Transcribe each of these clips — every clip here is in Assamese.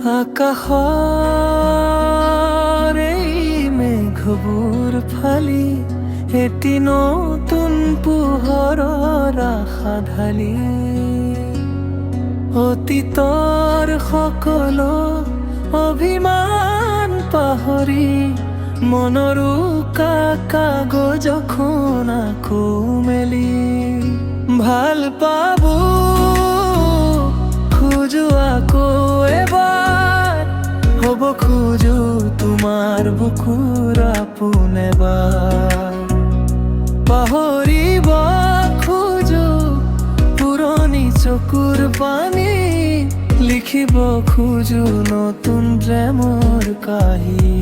আকাশৰ এই মেঘবোৰ ফালি এটি নতুন পোহৰৰ আশা ঢালি অতীতৰ সকলো অভিমান পাহৰি মনৰ উকা কাগজখন আকৌ মেলি ভাল পাব খোজো আকৌ এবাৰ হ'ব খোজো তোমাৰ বুকুৰ আপোন এবাৰ পাহৰিব খোজো পুৰণি চকুৰ পানী লিখিব খোজো নতুন প্ৰেমৰ কাহিনী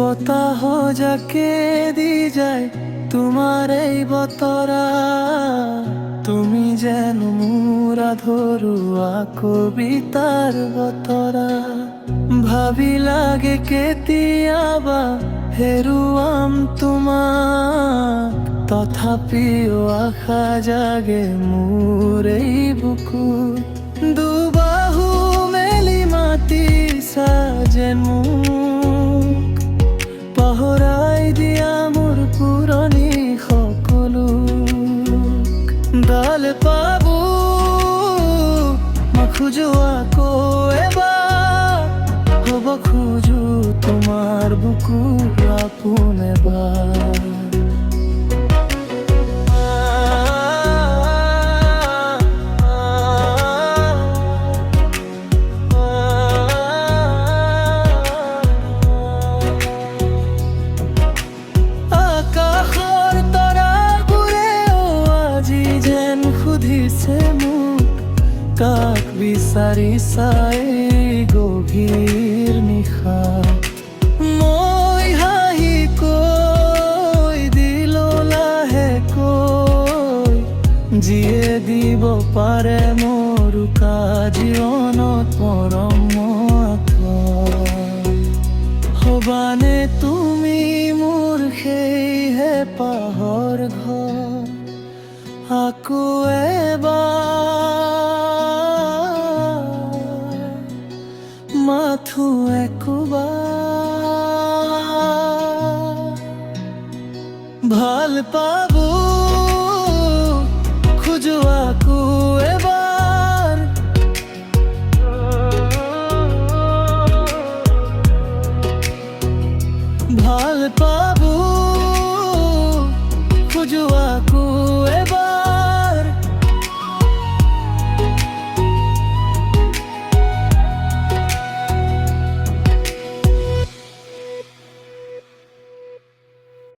বতাহ যাকে দি যায় তোমাৰ এই বতৰা তুমি যেন মোৰা ধৰুৱা কবিতাৰ বতৰা ভাবি লাগে কেতিয়াবা হেৰুৱাম তোমাক তথাপিও আশা জাগে মোৰ এই বুকুত দুবাহু মেলি মাতিছা যেন পাহৰাই দিয়া মোৰ পুৰণি সকলো ডাল পাব মই খোজো আকৌ এবাৰ হ'ব খোজো তোমাৰ বুকুৰ আপোন এবাৰ কাক বিচাৰিছা এই গভীৰ নিশা মই হাঁহি কৈ দিলো লাহেকৈ যিয়ে দিব পাৰে মোৰ উকা জীৱনত মৰম হবানে তুমি মোৰ সেইহে পাহৰ ঘৰ আকৌ মাথো একবাৰ ভাল পাব খোজো আকৌ এবাৰ ভাল পাব খোজো আকৌ এবাৰ